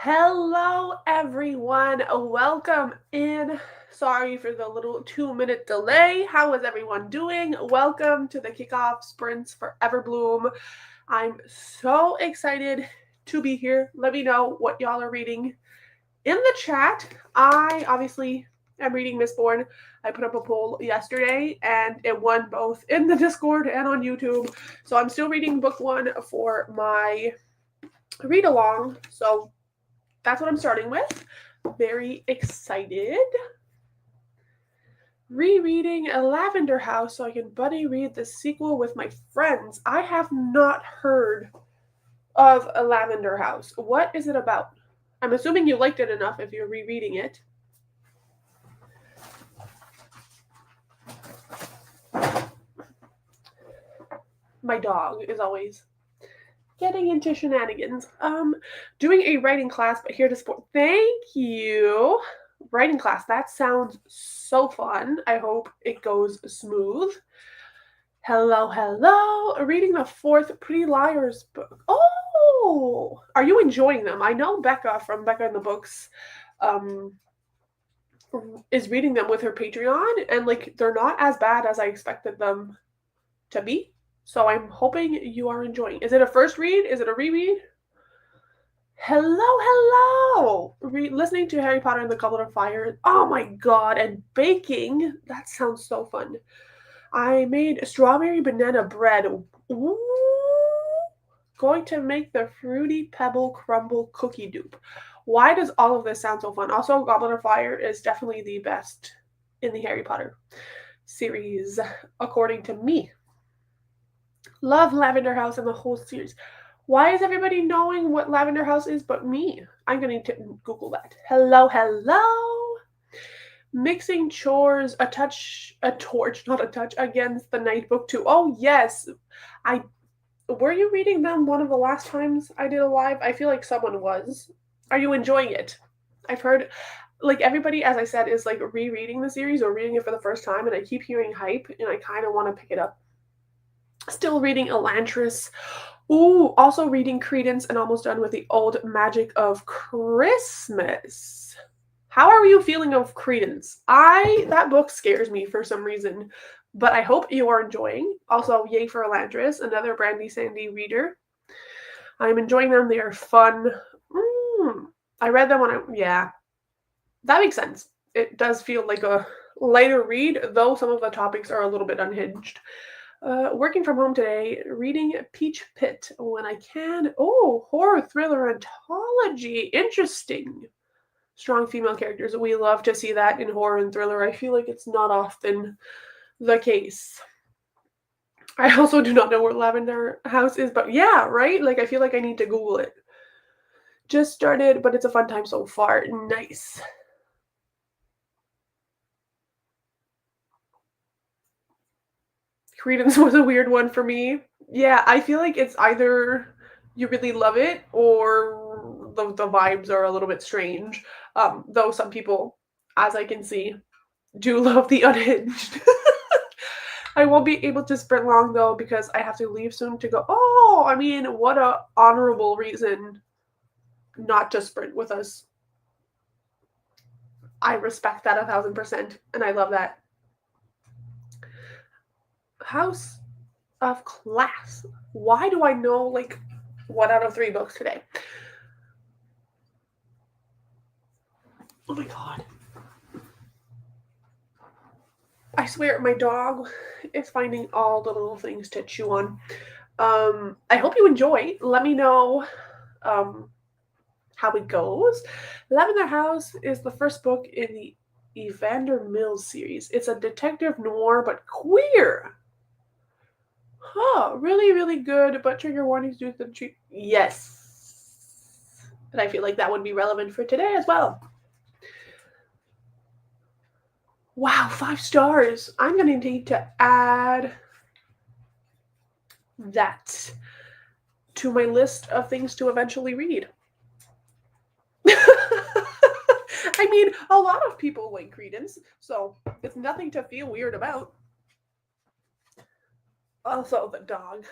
Hello, everyone. Welcome in. Sorry for the little 2-minute delay. How is everyone doing? Welcome to the kickoff sprints for Everbloom. I'm so excited to be here. Let me know what y'all are reading in the chat. I obviously am reading Mistborn. I put up a poll yesterday and it won both in the Discord and on YouTube. So I'm still reading book one for my read along. So that's what I'm starting with. Very excited. Rereading A Lavender House so I can buddy read the sequel with my friends. I have not heard of A Lavender House. What is it about? I'm assuming you liked it enough if you're rereading it. My dog is always getting into shenanigans. Doing a writing class, but here to support. Thank you. Writing class. That sounds so fun. I hope it goes smooth. Hello. Reading the fourth Pretty Liars book. Oh, are you enjoying them? I know Becca from Becca in the Books is reading them with her Patreon, and they're not as bad as I expected them to be. So I'm hoping you are enjoying. Is it a first read? Is it a reread? Hello. Listening to Harry Potter and the Goblet of Fire. Oh my god, and baking. That sounds so fun. I made strawberry banana bread. Ooh. Going to make the Fruity Pebble Crumble cookie dupe. Why does all of this sound so fun? Also, Goblet of Fire is definitely the best in the Harry Potter series, according to me. Love Lavender House and the whole series. Why is everybody knowing what Lavender House is but me? I'm going to Google that. Hello. Mixing chores, a torch, not a touch, against the night book too. Oh, yes. Were you reading them one of the last times I did a live? I feel like someone was. Are you enjoying it? I've heard, everybody, as I said, is, rereading the series or reading it for the first time, and I keep hearing hype, and I kind of want to pick it up. Still reading Elantris. Ooh, also reading Credence and almost done with the Old Magic of Christmas. How are you feeling of Credence? That book scares me for some reason, but I hope you are enjoying. Also, yay for Elantris, another Brandy Sandy reader. I'm enjoying them. They are fun. I read them yeah. That makes sense. It does feel like a lighter read, though some of the topics are a little bit unhinged. Working from home today, reading Peach Pit when I can. Oh, horror thriller anthology. Interesting. Strong female characters. We love to see that in horror and thriller. I feel like it's not often the case. I also do not know where Lavender House is, but yeah, right? I feel like I need to Google it. Just started, but it's a fun time so far. Nice. Credence was a weird one for me. Yeah, I feel like it's either you really love it or the vibes are a little bit strange. Though some people, as I can see, do love the unhinged. I won't be able to sprint long though because I have to leave soon to go. Oh, I mean, what a honorable reason not to sprint with us. I respect that 1,000%, and I love that. House of Class. Why do I know 1 out of 3 books today? Oh my god. I swear my dog is finding all the little things to chew on. I hope you enjoy. Let me know how it goes. Lavender House is the first book in the Evander Mills series. It's a detective noir, but queer. Huh, really good, but trigger warnings due to the treat. Yes. And I feel like that would be relevant for today as well. Wow, 5 stars. I'm going to need to add that to my list of things to eventually read. I mean, a lot of people like Credence, so it's nothing to feel weird about. Also, the dog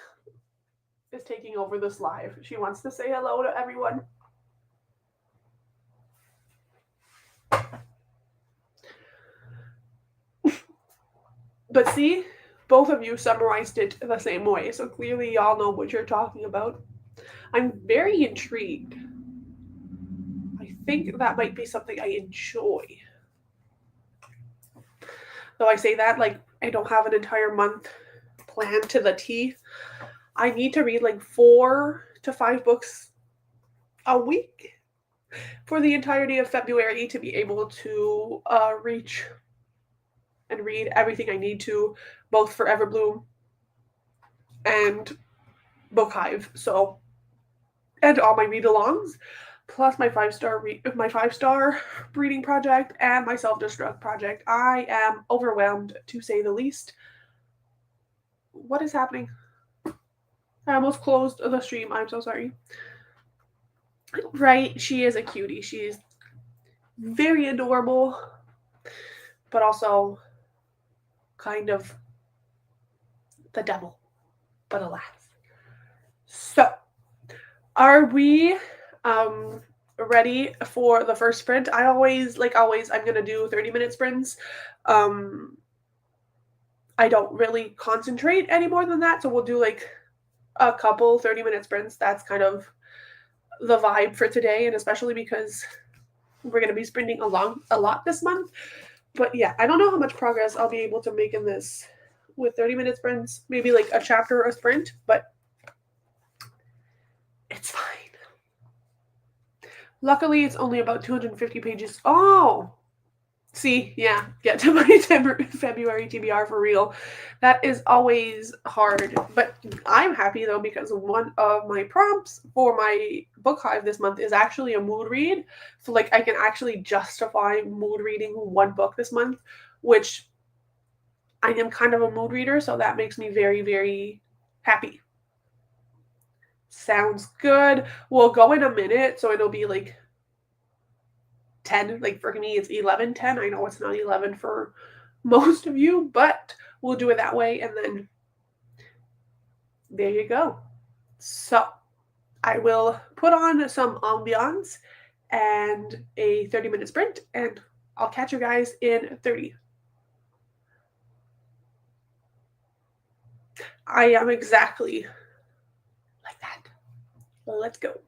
is taking over this live. She wants to say hello to everyone. But see, both of you summarized it the same way, so clearly y'all know what you're talking about. I'm very intrigued. I think that might be something I enjoy. Though I say that, like, I don't have an entire month planned to the T. I need to read like 4 to 5 books a week for the entirety of February to be able to reach and read everything I need to, both for Everbloom and Book Hive. So, and all my read-alongs, plus my my 5-star reading project and my self-destruct project. I am overwhelmed, to say the least. What is happening? I almost closed the stream. I'm so sorry. Right, she is a cutie. She's very adorable, but also kind of the devil. But alas. So, are we ready for the first sprint? I always, like always, I'm gonna do 30-minute sprints. I don't really concentrate any more than that, so we'll do like a couple 30-minute sprints. That's kind of the vibe for today, and especially because we're gonna be sprinting along a lot this month. But yeah, I don't know how much progress I'll be able to make in this with 30-minute sprints, maybe like a chapter or a sprint, but it's fine. Luckily, it's only about 250 pages. Oh, see, yeah, get to my February TBR for real. That is always hard, but I'm happy though because one of my prompts for my book hive this month is actually a mood read. So like I can actually justify mood reading one book this month, which I am kind of a mood reader, so that makes me very, very happy. Sounds good. We'll go in a minute, so it'll be like 10. Like for me, it's 11:10. I know it's not 11 for most of you, but we'll do it that way. And then there you go. So I will put on some ambiance and a 30-minute sprint, and I'll catch you guys in 30. I am exactly like that. Let's go.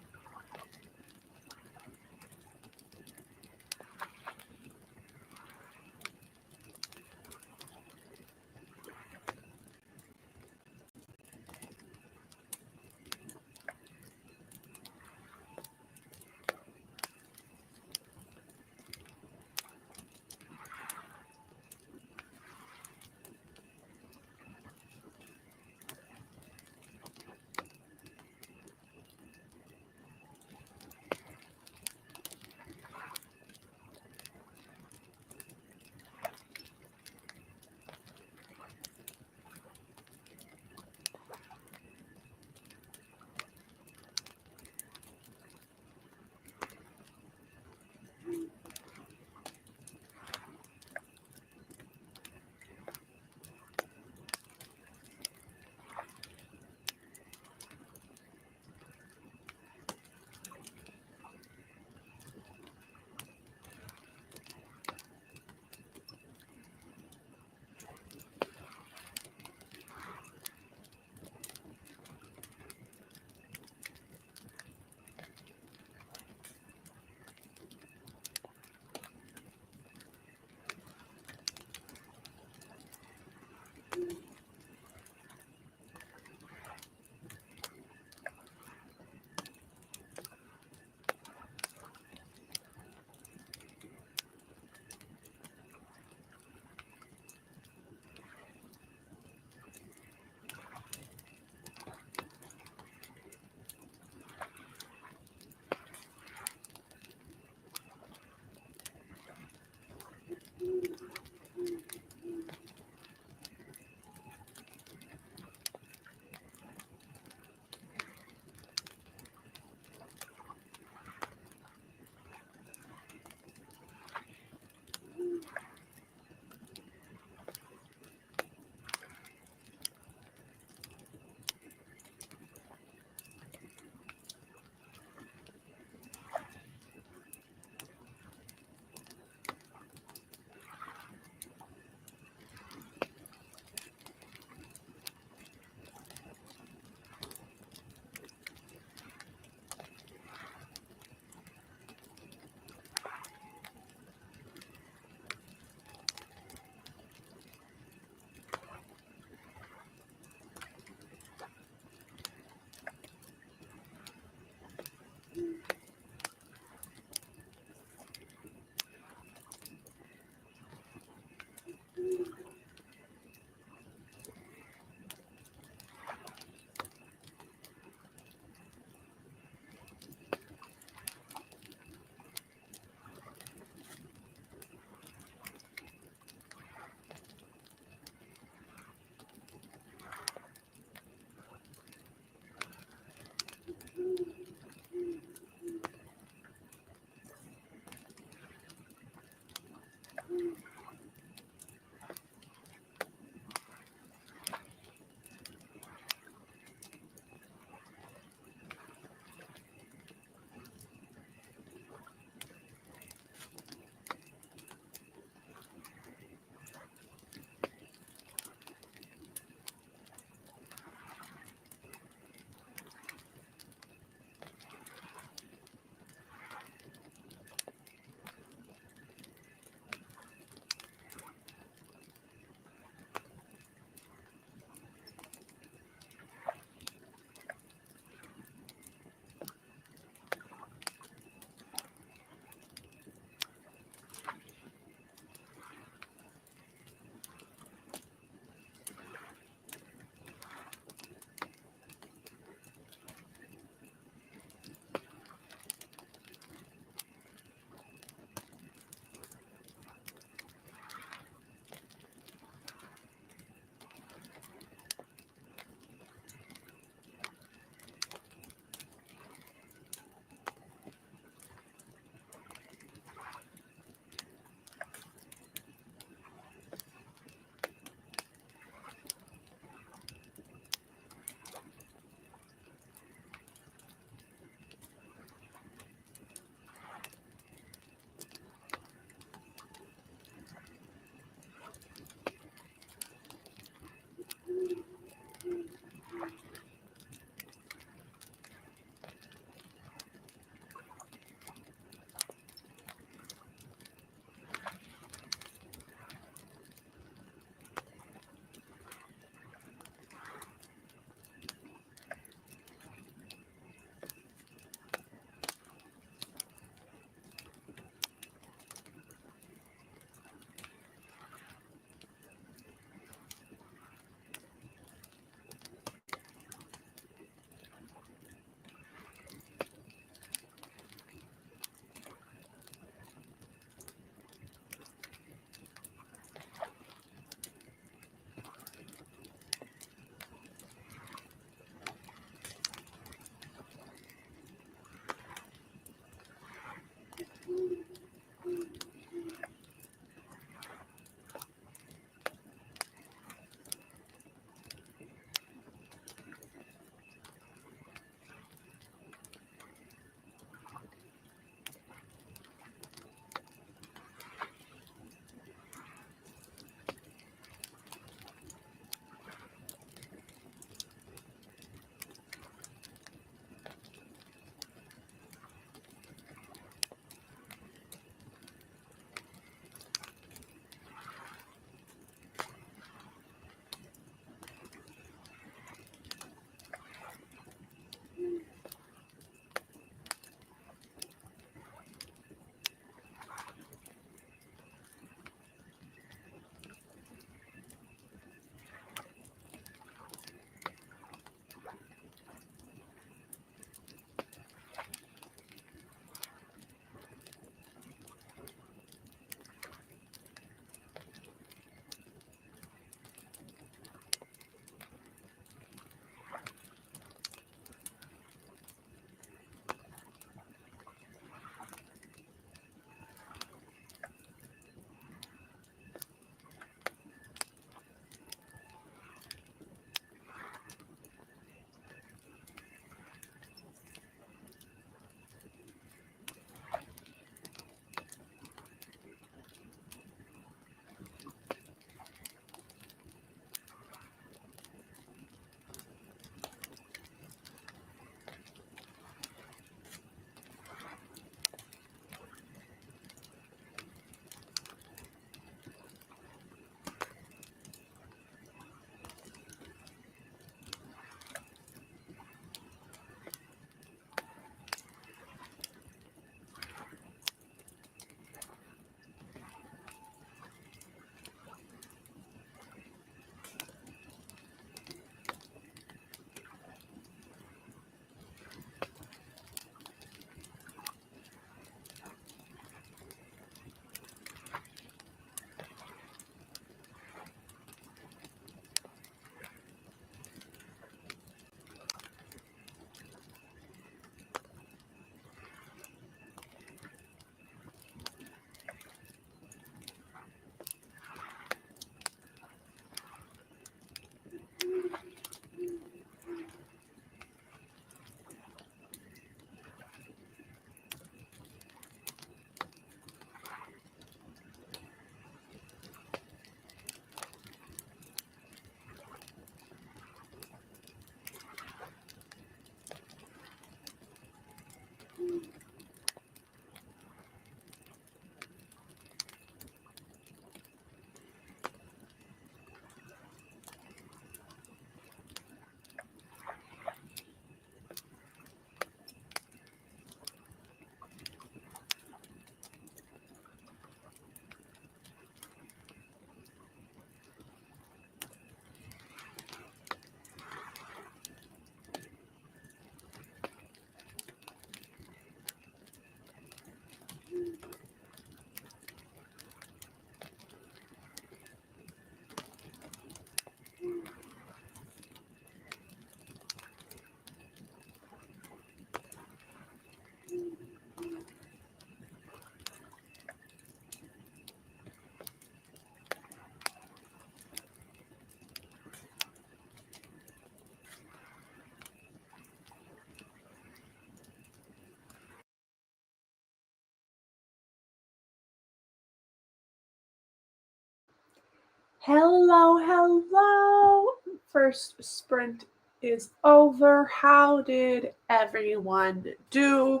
Hello, hello. First sprint is over. How did everyone do?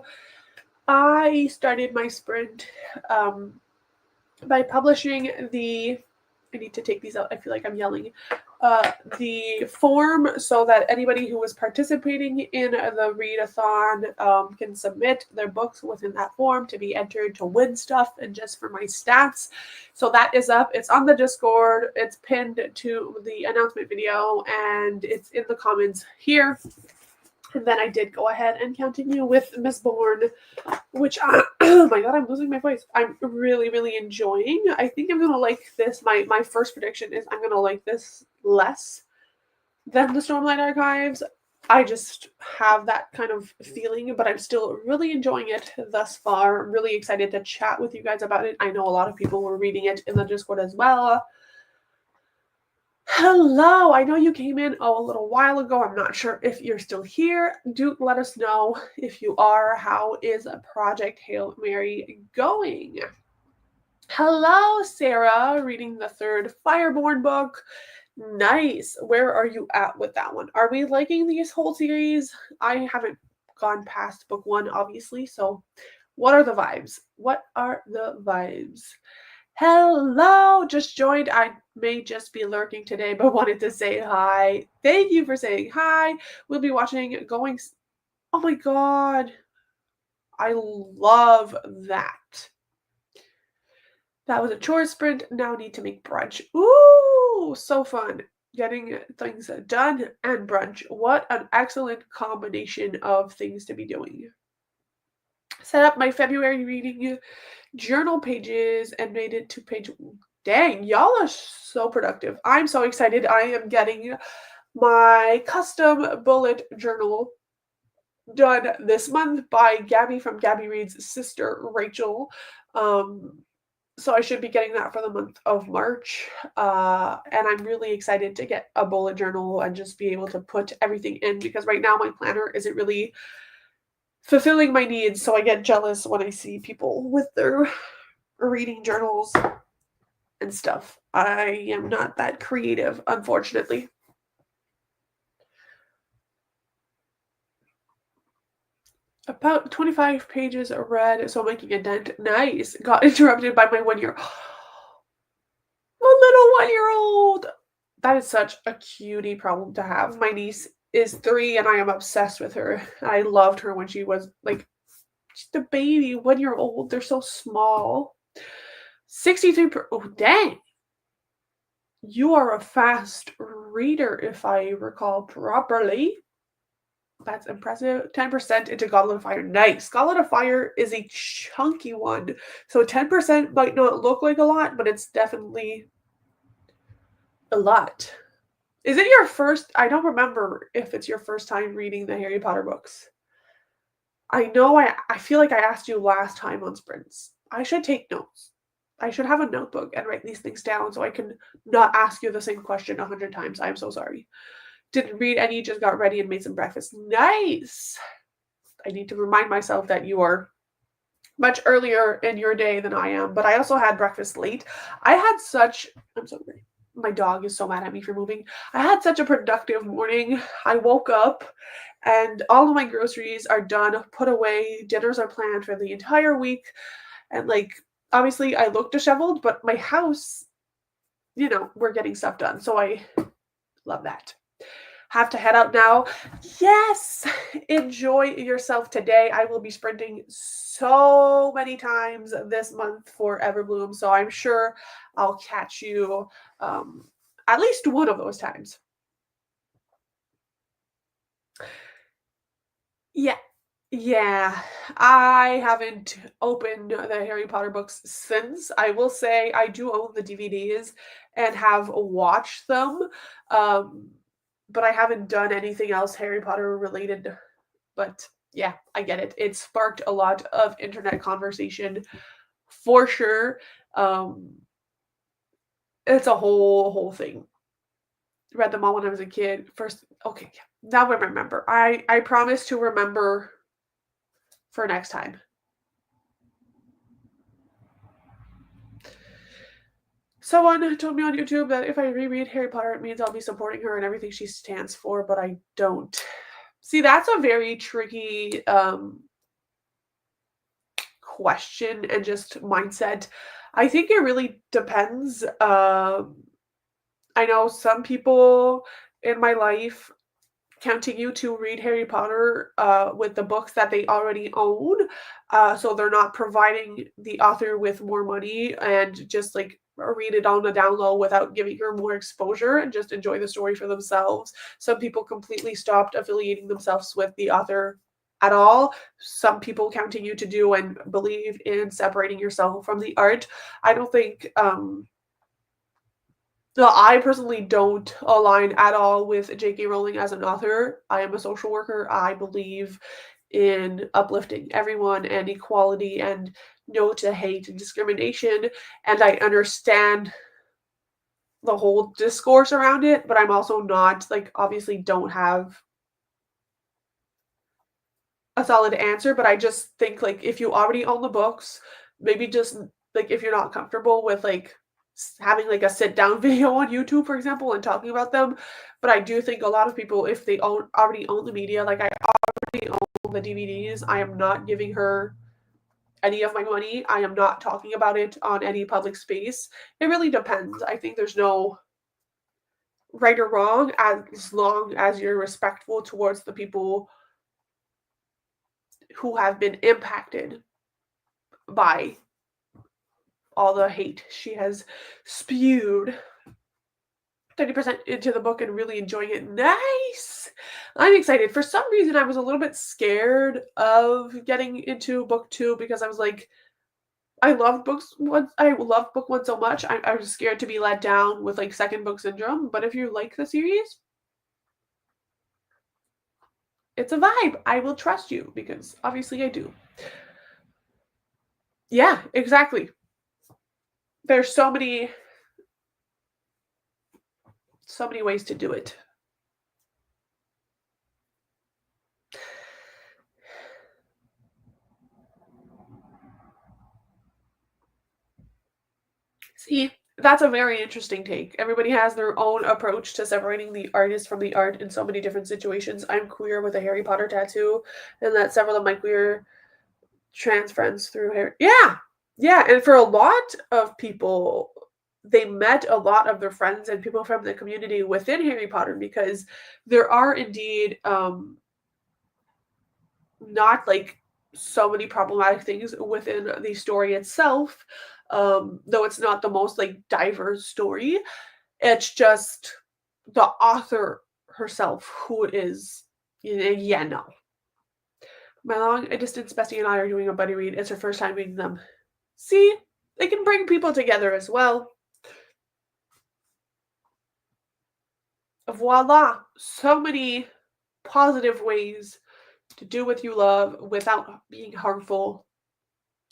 I started my sprint by publishing I need to take these out. I feel like I'm yelling. The form so that anybody who was participating in the read-a-thon can submit their books within that form to be entered to win stuff and just for my stats. So that is up. It's on the Discord. It's pinned to the announcement video and it's in the comments here. And then I did go ahead and continue with Miss Bourne, which oh my god, I'm losing my voice. I'm really, really enjoying. I think I'm gonna like this. My first prediction is I'm gonna like this less than the Stormlight Archives. I just have that kind of feeling, but I'm still really enjoying it thus far. I'm really excited to chat with you guys about it. I know a lot of people were reading it in the Discord as well. Hello, I know you came in a little while ago. I'm not sure if you're still here. Do let us know if you are. How is Project Hail Mary going? Hello, Sarah, reading the third Fireborn book. Nice. Where are you at with that one? Are we liking these whole series? I haven't gone past book one, obviously, so what are the vibes? What are the vibes? Hello, just joined. I may just be lurking today, but wanted to say hi. Thank you for saying hi. We'll be watching Going. Oh my god. I love that. That was a chore sprint. Now need to make brunch. Ooh, so fun. Getting things done and brunch. What an excellent combination of things to be doing. Set up my February reading journal pages and made it to page. Dang, y'all are so productive. I'm so excited. I am getting my custom bullet journal done this month by Gabby from Gabby Reed's sister, Rachel. So I should be getting that for the month of March. And I'm really excited to get a bullet journal and just be able to put everything in because right now my planner isn't really fulfilling my needs. So I get jealous when I see people with their reading journals and stuff. I am not that creative, unfortunately. About 25 pages read, so making a dent. Nice. Got interrupted by my 1 year. My little 1-year-old. That is such a cutie problem to have. My niece is 3 and I am obsessed with her. I loved her when she was like just a baby, 1-year-old. They're so small. 63 oh dang. You are a fast reader if I recall properly. That's impressive. 10% into Goblet of Fire. Nice. Goblet of Fire is a chunky one. So 10% might not look like a lot, but it's definitely a lot. Is it your first? I don't remember if it's your first time reading the Harry Potter books. I know I feel like I asked you last time on sprints. I should take notes. I should have a notebook and write these things down so I can not ask you the same question 100 times. I'm so sorry. Didn't read any, just got ready and made some breakfast. Nice. I need to remind myself that you are much earlier in your day than I am, but I also had breakfast late. I'm sorry. My dog is so mad at me for moving. I had such a productive morning. I woke up and all of my groceries are done, put away. Dinners are planned for the entire week. And like, obviously I look disheveled, but my house, we're getting stuff done. So I love that. Have to head out now. Yes, enjoy yourself today. I will be sprinting so many times this month for Everbloom, so I'm sure I'll catch you at least one of those times. Yeah, I haven't opened the Harry Potter books since. I will say I do own the DVDs and have watched them. But I haven't done anything else Harry Potter related. But yeah, I get it. It sparked a lot of internet conversation for sure. It's a whole thing. Read them all when I was a kid. First, okay, yeah. Now I remember. I promise to remember for next time. Someone told me on YouTube that if I reread Harry Potter, it means I'll be supporting her and everything she stands for, but I don't. See, that's a very tricky question and just mindset. I think it really depends. I know some people in my life continue to read Harry Potter with the books that they already own. So they're not providing the author with more money and just like read it on the down low without giving her more exposure and just enjoy the story for themselves. Some people completely stopped affiliating themselves with the author at all. Some people continue to do and believe in separating yourself from the art. I don't think no, I personally don't align at all with J.K. Rowling as an author. I am a social worker. I believe in uplifting everyone and equality and no to hate and discrimination. And I understand the whole discourse around it, but I'm also not like obviously don't have a solid answer, but I just think like if you already own the books, maybe just like if you're not comfortable with like having like a sit down video on YouTube, for example, and talking about them. But I do think a lot of people, if they already own the media, like I already own the DVDs, I am not giving her any of my money. I am not talking about it on any public space. It really depends. I think there's no right or wrong as long as you're respectful towards the people who have been impacted by all the hate she has spewed 30% into the book and really enjoying it. Nice. I'm excited. For some reason, I was a little bit scared of getting into book two because I was like, I loved books once. I loved book one so much. I was scared to be let down with like second book syndrome. But if you like the series, it's a vibe. I will trust you because obviously I do. Yeah, exactly. There's so many ways to do it. See, that's a very interesting take. Everybody has their own approach to separating the artist from the art in so many different situations. I'm queer with a Harry Potter tattoo, and that several of my queer trans friends through Harry. Yeah, yeah, and for a lot of people, they met a lot of their friends and people from the community within Harry Potter because there are indeed not like so many problematic things within the story itself. Though it's not the most like diverse story, it's just the author herself who is yeah, no. My long distance bestie and I are doing a buddy read. It's her first time reading them. See, they can bring people together as well. Voila, so many positive ways to do what you love without being harmful.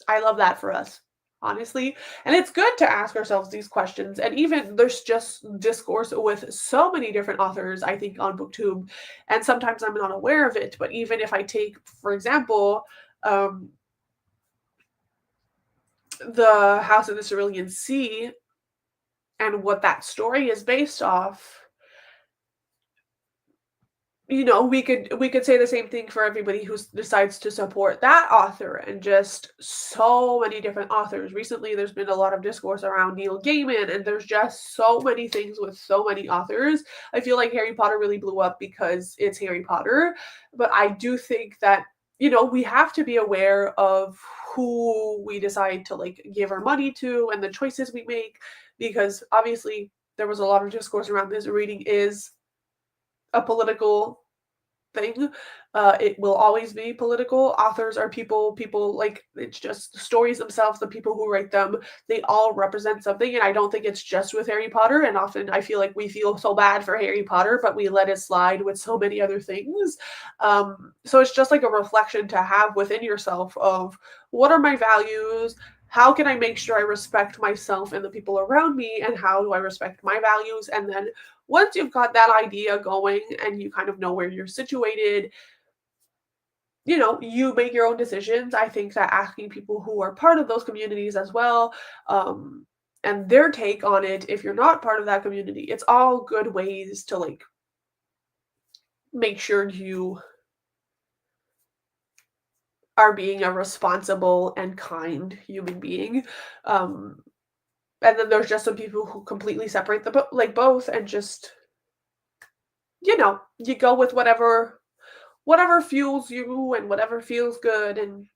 I love that for us, honestly. And it's good to ask ourselves these questions. And even there's just discourse with so many different authors, I think, on BookTube. And sometimes I'm not aware of it. But even if I take, for example, the House of the Cerulean Sea and what that story is based off, we could say the same thing for everybody who decides to support that author and just so many different authors. Recently there's been a lot of discourse around Neil Gaiman and there's just so many things with so many authors. I feel like Harry Potter really blew up because it's Harry Potter, but I do think that we have to be aware of who we decide to like give our money to and the choices we make, because obviously there was a lot of discourse around this. Reading is a political thing. It will always be political. Authors are people. People like it's just the stories themselves. The people who write them, they all represent something. And I don't think it's just with Harry Potter. And often I feel like we feel so bad for Harry Potter, but we let it slide with so many other things. So it's just like a reflection to have within yourself of what are my values. How can I make sure I respect myself and the people around me? And how do I respect my values? And then once you've got that idea going and you kind of know where you're situated, you make your own decisions. I think that asking people who are part of those communities as well, and their take on it if you're not part of that community. It's all good ways to like make sure you are being a responsible and kind human being. Um, and then there's just some people who completely separate the like both and just you go with whatever fuels you and whatever feels good, and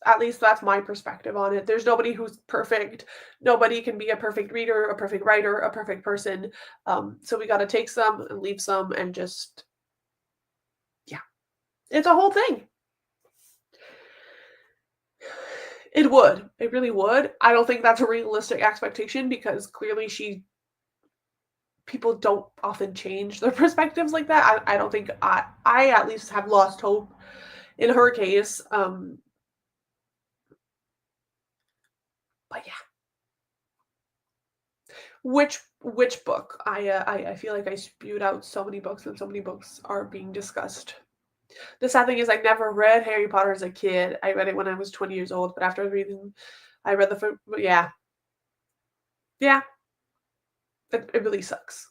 at least that's my perspective on it. There's nobody who's perfect. Nobody can be a perfect reader, a perfect writer, a perfect person. So we got to take some and leave some and just, yeah, it's a whole thing. It would. It really would. I don't think that's a realistic expectation because clearly people don't often change their perspectives like that. I don't think I at least have lost hope in her case. But yeah, which book? I feel like I spewed out so many books and so many books are being discussed. The sad thing is I never read Harry Potter as a kid. I read it when I was 20 years old, but after reading, I read yeah. Yeah, it really sucks.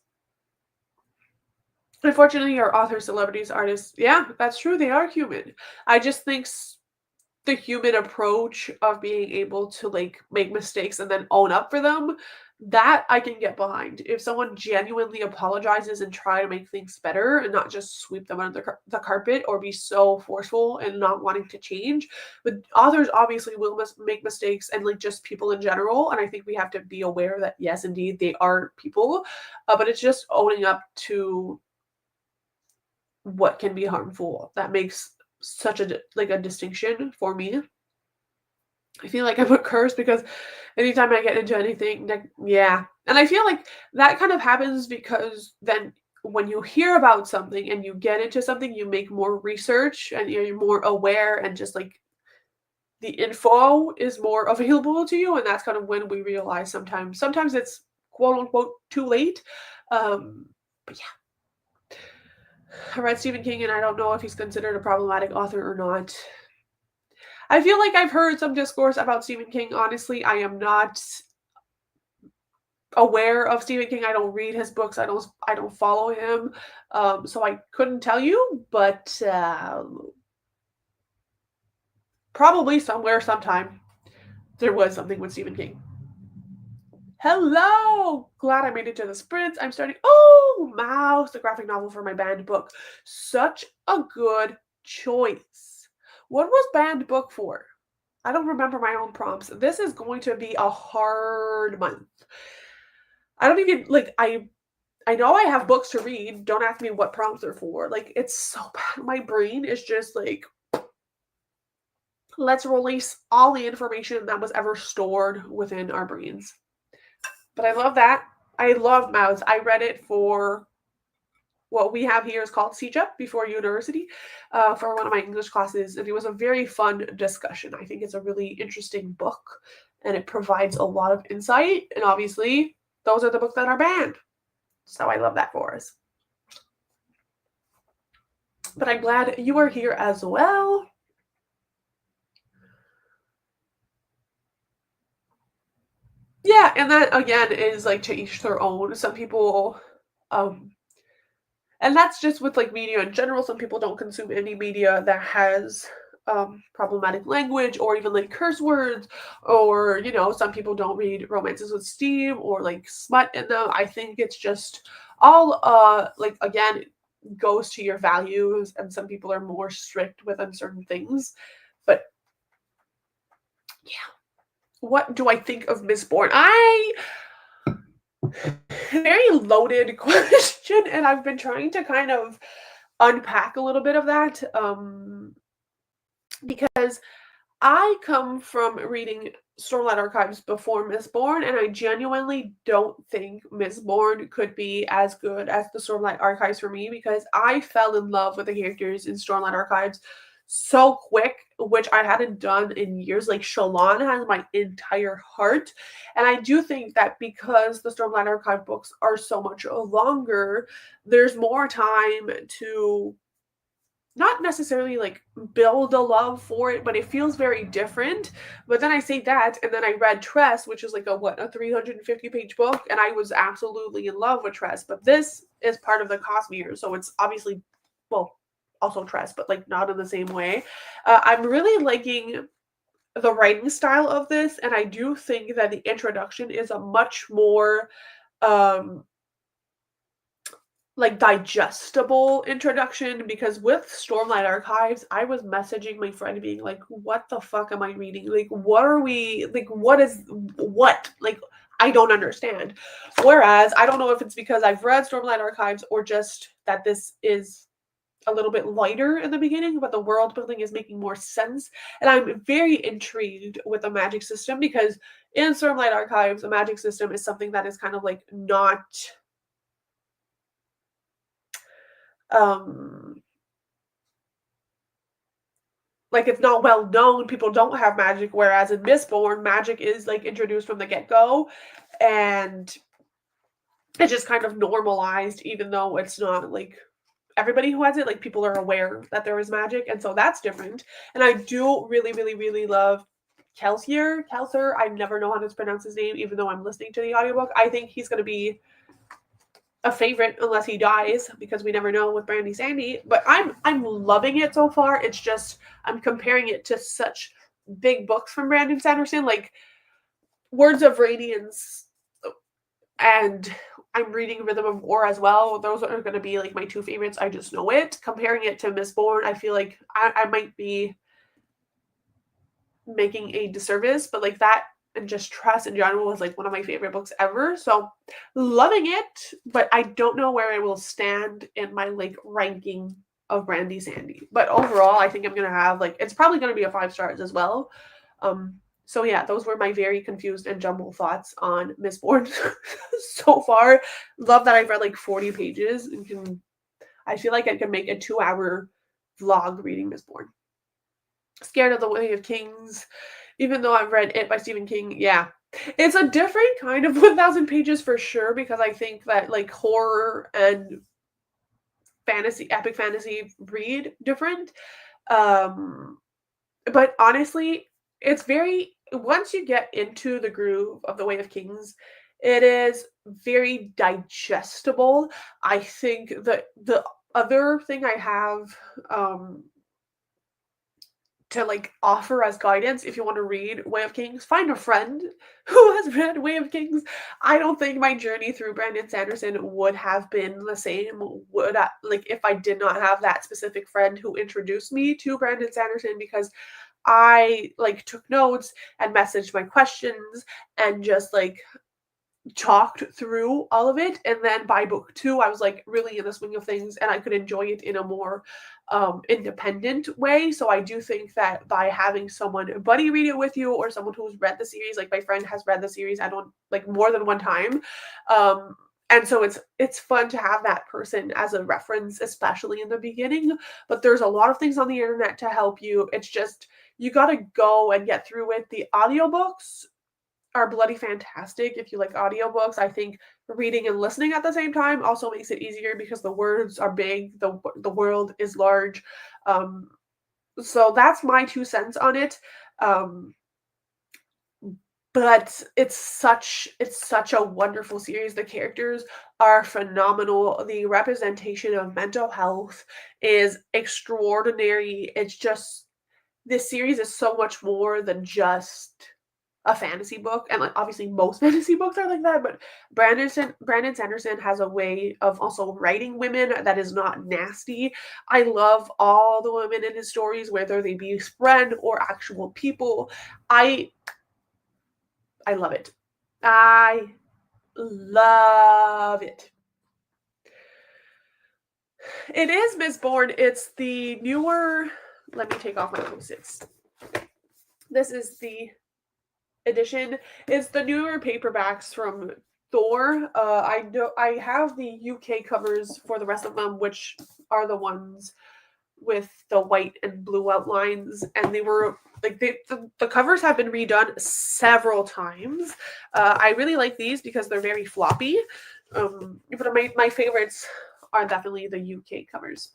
Unfortunately, our authors, celebrities, artists, yeah, that's true. They are human. I just think the human approach of being able to like make mistakes and then own up for them, that I can get behind. If someone genuinely apologizes and try to make things better and not just sweep them under the carpet or be so forceful and not wanting to change. But authors obviously will make mistakes, and like just people in general. And I think we have to be aware that yes, indeed, they are people, but it's just owning up to what can be harmful. That makes such a distinction for me. I feel like I'm a curse because anytime I get into anything, like, yeah. And I feel like that kind of happens because then when you hear about something and you get into something, you make more research and you're more aware, and just like the info is more available to you. And that's kind of when we realize sometimes it's quote unquote too late. But yeah, I read Stephen King and I don't know if he's considered a problematic author or not. I feel like I've heard some discourse about Stephen King. Honestly, I am not aware of Stephen King. I don't read his books. I don't follow him. So I couldn't tell you, but probably somewhere sometime there was something with Stephen King. Hello! Glad I made it to the sprints. I'm starting. Oh, Mouse, the graphic novel for my banned book. Such a good choice. What was banned book for? I don't remember my own prompts. This is going to be a hard month. I don't even like I know I have books to read. Don't ask me what prompts are for. Like it's so bad. My brain is just like let's release all the information that was ever stored within our brains. But I love that. I love Mouse. I read it for what we have here is called CJUP before university for one of my English classes, and it was a very fun discussion. I think it's a really interesting book, and it provides a lot of insight. And obviously, those are the books that are banned. So I love that for us. But I'm glad you are here as well. Yeah, and that again is like to each their own. Some people, and that's just with like media in general. Some people don't consume any media that has problematic language or even like curse words, or some people don't read romances with steam or like smut in them. I think it's just all like again goes to your values, and some people are more strict with certain things. But yeah, what do I think of Miss Bourne? Very loaded question, and I've been trying to kind of unpack a little bit of that because I come from reading Stormlight Archives before Miss Bourne, and I genuinely don't think Miss Bourne could be as good as the Stormlight Archives for me, because I fell in love with the characters in Stormlight Archives so quick, which I hadn't done in years. Like Shalon has my entire heart, and I do think that because the Stormlight Archive books are so much longer, there's more time to not necessarily like build a love for it, but it feels very different. But then I say that, and then I read Tress, which is like a 350-page book, and I was absolutely in love with Tress. But this is part of the Cosmere, so it's obviously, well, also Tress, but like not in the same way. I'm really liking the writing style of this, and I do think that the introduction is a much more um like digestible introduction, because with Stormlight Archives, I was messaging my friend being like, what the fuck am I reading? Like, what are we, like, what is, what? Like, I don't understand. Whereas, I don't know if it's because I've read Stormlight Archives or just that this is a little bit lighter in the beginning, but the world building is making more sense. And I'm very intrigued with the magic system, because in Stormlight Archives, the magic system is something that is kind of like not um like it's not well known. People don't have magic, whereas in Mistborn, magic is like introduced from the get-go, and it's just kind of normalized, even though it's not like everybody who has it, like people are aware that there is magic, and so that's different. And I do really, really, really love Kelsier. I never know how to pronounce his name, even though I'm listening to the audiobook. I think he's gonna be a favorite unless he dies, because we never know with Brandy Sandy. But I'm loving it so far. It's just I'm comparing it to such big books from Brandon Sanderson, like Words of Radiance, and I'm reading Rhythm of War as well. Those are going to be like my two favorites. I just know it. Comparing it to Mistborn, I feel like I might be making a disservice, but like that and just Trust in general was like one of my favorite books ever. So loving it, but I don't know where it will stand in my like ranking of Brandy Sandy. But overall, I think I'm gonna have like it's probably gonna be a 5 stars as well. So yeah, those were my very confused and jumbled thoughts on Mistborn so far. Love that I've read like 40 pages and can I feel like I can make a 2-hour vlog reading Mistborn. Scared of the Way of Kings, even though I've read It by Stephen King. Yeah, it's a different kind of 1,000 pages for sure, because I think that like horror and fantasy, epic fantasy read different. Um, but honestly, it's very, once you get into the groove of The Way of Kings, it is very digestible. I think that the other thing I have to like offer as guidance, if you want to read Way of Kings, find a friend who has read Way of Kings. I don't think my journey through Brandon Sanderson would have been the same, would I, like if I did not have that specific friend who introduced me to Brandon Sanderson, because I like took notes and messaged my questions and just like talked through all of it. And then by book 2, I was like really in the swing of things and I could enjoy it in a more independent way. So I do think that by having someone buddy read it with you, or someone who's read the series, like my friend has read the series, I don't like more than one time. And so it's fun to have that person as a reference, especially in the beginning. But there's a lot of things on the internet to help you. It's just you got to go and get through it. The audiobooks are bloody fantastic if you like audiobooks. I think reading and listening at the same time also makes it easier, because the words are big, the world is large. Um, so that's my 2 cents on it. Um, but it's such a wonderful series. The characters are phenomenal. The representation of mental health is extraordinary. It's just this series is so much more than just a fantasy book, and like obviously most fantasy books are like that, but Brandon Sanderson has a way of also writing women that is not nasty. I love all the women in his stories, whether they be friend or actual people. I i love it. I love it. It is Mistborn. It's the newer, let me take off my post-its. This is the edition. It's the newer paperbacks from Thor. I know I have the UK covers for the rest of them, which are the ones with the white and blue outlines, and they were like the covers have been redone several times. I really like these because they're very floppy. But my favorites are definitely the UK covers.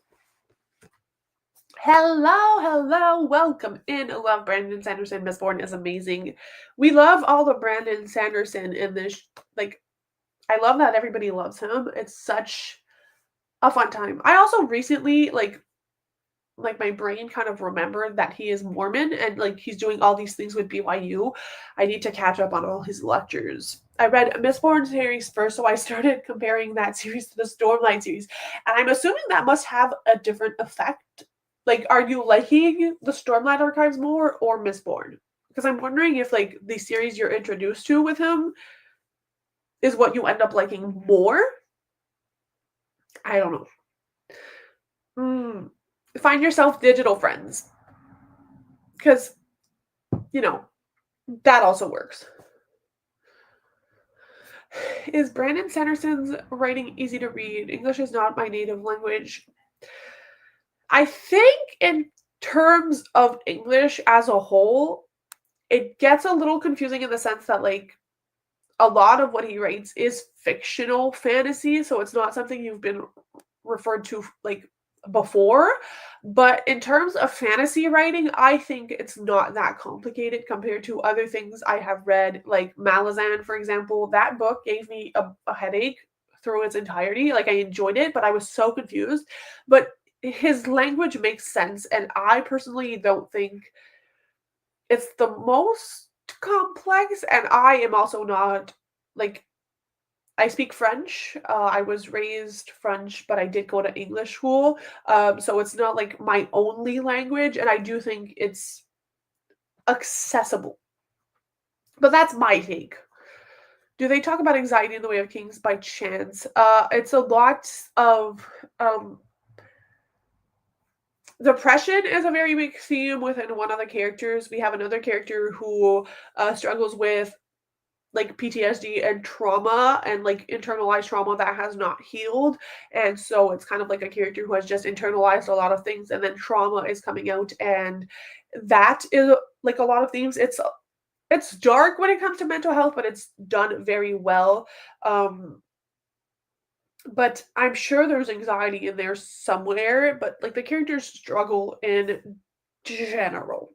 Hello, welcome in. I love Brandon Sanderson. Mistborn is amazing. We love all the Brandon Sanderson in this. Like, I love that everybody loves him. It's such a fun time. I also recently like my brain kind of remembered that he is Mormon and like he's doing all these things with BYU. I need to catch up on all his lectures. I read Mistborn series first, so I started comparing that series to the Stormlight series, and I'm assuming that must have a different effect. Like, are you liking the Stormlight Archives more or Mistborn? Because I'm wondering if like the series you're introduced to with him is what you end up liking more. I don't know. Mm. Find yourself digital friends, because you know that also works. Is Brandon Sanderson's writing easy to read? English is not my native language. I think, in terms of English as a whole, it gets a little confusing in the sense that, like, a lot of what he writes is fictional fantasy, so it's not something you've been referred to like before. But in terms of fantasy writing, I think it's not that complicated compared to other things I have read, like Malazan, for example. That book gave me a headache through its entirety. Like, I enjoyed it, but I was so confused. But his language makes sense, and I personally don't think it's the most complex. And I am also not like, I speak French. I was raised French, but I did go to English school. So it's not like my only language, and I do think it's accessible. But that's my take. Do they talk about anxiety in the Way of Kings by chance? It's a lot of depression is a very big theme within one of the characters. We have another character who struggles with like PTSD and trauma and like internalized trauma that has not healed. And so it's kind of like a character who has just internalized a lot of things, and then trauma is coming out, and that is like a lot of themes. It's dark when it comes to mental health, but it's done very well. Um but I'm sure there's anxiety in there somewhere, but like the characters struggle in general.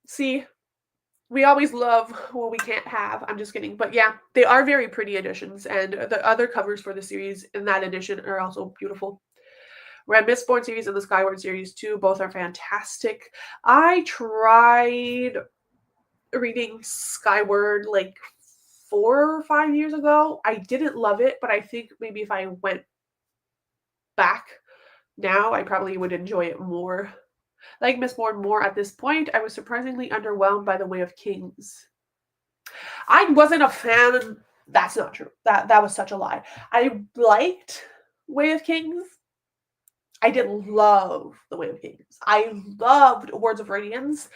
See, we always love what we can't have. I'm just kidding. But yeah, they are very pretty editions, and the other covers for the series in that edition are also beautiful. Read Mistborn series and the Skyward series too. Both are fantastic. I tried reading Skyward like 4 or 5 years ago. I didn't love it, but I think maybe if I went back now, I probably would enjoy it more. Like Mistborn more at this point. I was surprisingly underwhelmed by The Way of Kings. I wasn't a fan. That's not true. That was such a lie. I liked Way of Kings. I didn't love The Way of Kings. I loved Words of Radiance,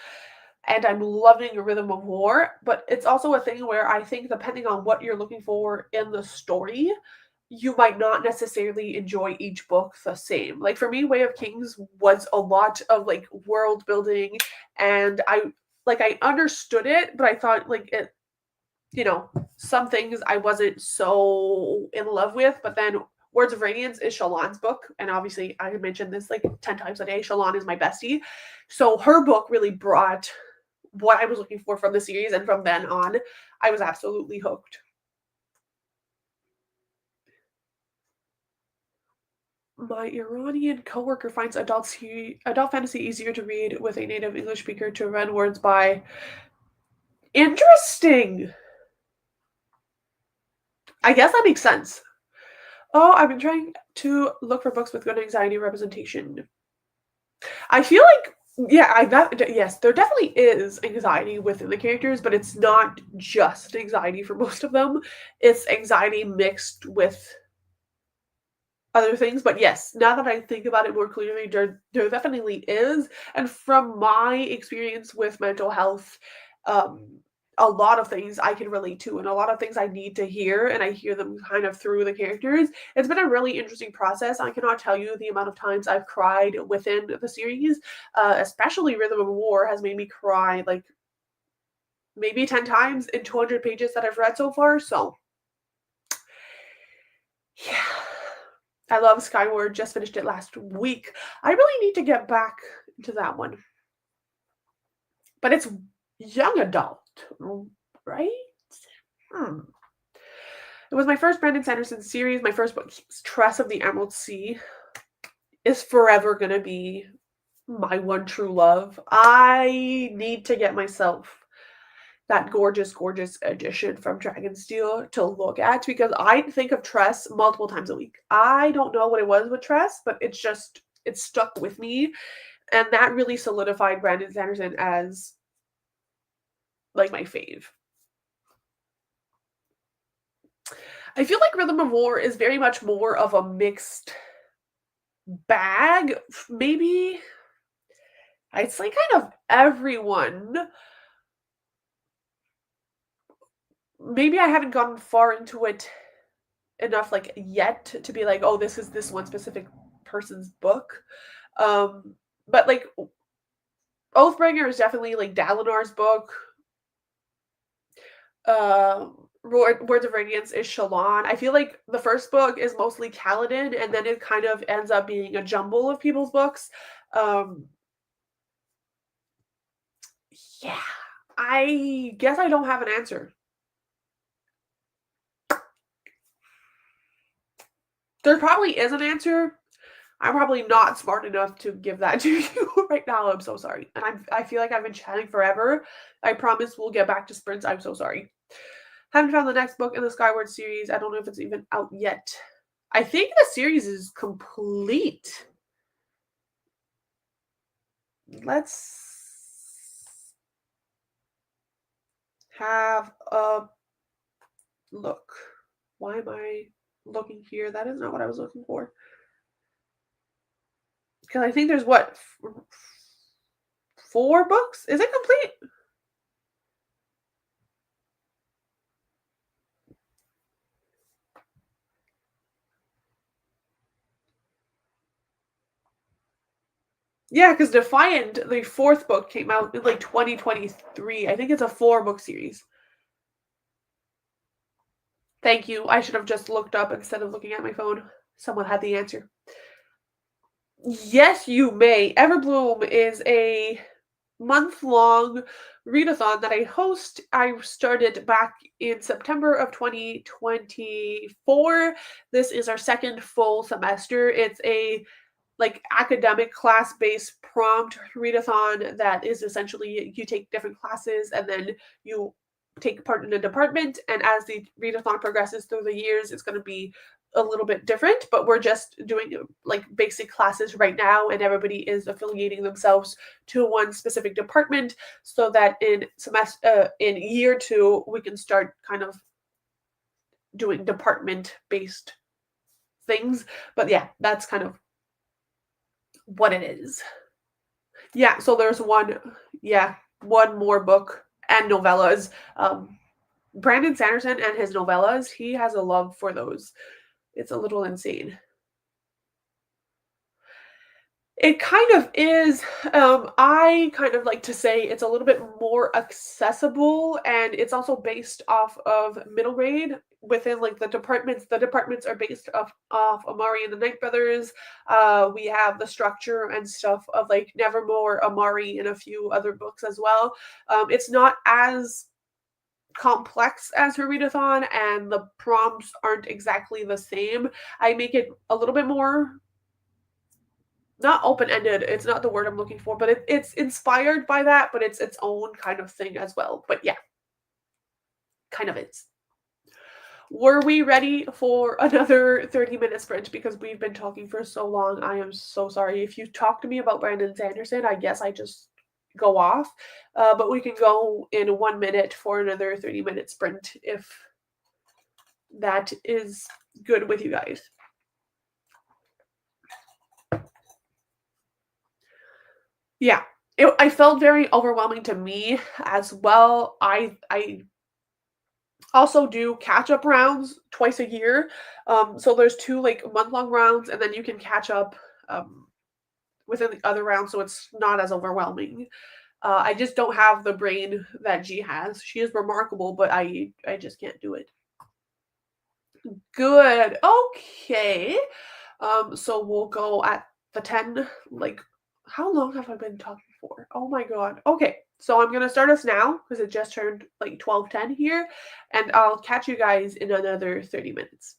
and I'm loving Rhythm of War. But it's also a thing where I think, depending on what you're looking for in the story, you might not necessarily enjoy each book the same. Like, for me, Way of Kings was a lot of like world building, and I understood it, but I thought like it, some things I wasn't so in love with. But then Words of Radiance is Shalon's book, and obviously I mentioned this like 10 times a day. Shalon is my bestie. So her book really brought what I was looking for from the series, and from then on, I was absolutely hooked. My Iranian coworker finds adult fantasy easier to read with a native English speaker to run words by. Interesting. I guess that makes sense. Oh, I've been trying to look for books with good anxiety representation. I feel like, yeah, yes, there definitely is anxiety within the characters, but it's not just anxiety for most of them. It's anxiety mixed with other things. But yes, now that I think about it more clearly, there definitely is. And from my experience with mental health, um, a lot of things I can relate to, and a lot of things I need to hear, and I hear them kind of through the characters. It's been a really interesting process. I cannot tell you the amount of times I've cried within the series. Especially Rhythm of War has made me cry like maybe 10 times in 200 pages that I've read so far. So, yeah. I love Skyward, just finished it last week. I really need to get back to that one. But it's young adult, right? Hmm. It was my first Brandon Sanderson series. My first book, Tress of the Emerald Sea, is forever gonna be my one true love. I need to get myself that gorgeous, gorgeous edition from Dragonsteel to look at because I think of Tress multiple times a week. I don't know what it was with Tress, but it's stuck with me. And that really solidified Brandon Sanderson as like my fave. I feel like Rhythm of War is very much more of a mixed bag. Maybe it's like kind of everyone. Maybe I haven't gotten far into it enough like yet to be like, oh, this is this one specific person's book. But like Oathbringer is definitely like Dalinar's book. Words of Radiance is Shallan. I feel like the first book is mostly Kaladin, and then it kind of ends up being a jumble of people's books. Yeah, I guess I don't have an answer. There probably is an answer. I'm probably not smart enough to give that to you right now. I'm so sorry. And I feel like I've been chatting forever. I promise we'll get back to sprints. I'm so sorry. Haven't found the next book in the Skyward series. I don't know if it's even out yet. I think the series is complete. Let's have a look. Why am I looking here? That is not what I was looking for. Because I think there's what? 4 books? Is it complete? Yeah, because Defiant, the 4th book, came out in like 2023. I think it's a 4-book series. Thank you. I should have just looked up instead of looking at my phone. Someone had the answer. Yes, you may. Everbloom is a month-long read-a-thon that I host. I started back in September of 2024. This is our second full semester. It's a like academic class-based prompt readathon that is essentially you take different classes and then you take part in a department, and as the readathon progresses through the years it's going to be a little bit different, but we're just doing like basic classes right now and everybody is affiliating themselves to one specific department so that in semester in year 2 we can start kind of doing department based things. But yeah, that's kind of what it is. Yeah, so there's one more book and novellas. Brandon Sanderson and his novellas, he has a love for those. It's a little insane. It kind of is. I kind of like to say it's a little bit more accessible, and it's also based off of middle grade within like the departments. The departments are based off Amari and the Knight Brothers. We have the structure and stuff of like Nevermore, Amari, and a few other books as well. It's not as complex as her readathon, and the prompts aren't exactly the same. I make it a little bit more not open-ended, it's not the word I'm looking for, but it's inspired by that, but it's its own kind of thing as well. But yeah, kind of is. Were we ready for another 30-minute sprint? Because we've been talking for so long. I am so sorry. If you talk to me about Brandon Sanderson, I guess I just go off. But we can go in 1 minute for another 30-minute sprint if that is good with you guys. Yeah, I felt very overwhelming to me as well. I also do catch up rounds twice a year. So there's 2 like month-long rounds, and then you can catch up within the other round, so it's not as overwhelming. I just don't have the brain that G has. She is remarkable, but I just can't do it. Good. Okay. So we'll go at the 10. Like, how long have I been talking for? Oh my god. Okay, so I'm gonna start us now because it just turned like 12:10 here, and I'll catch you guys in another 30 minutes.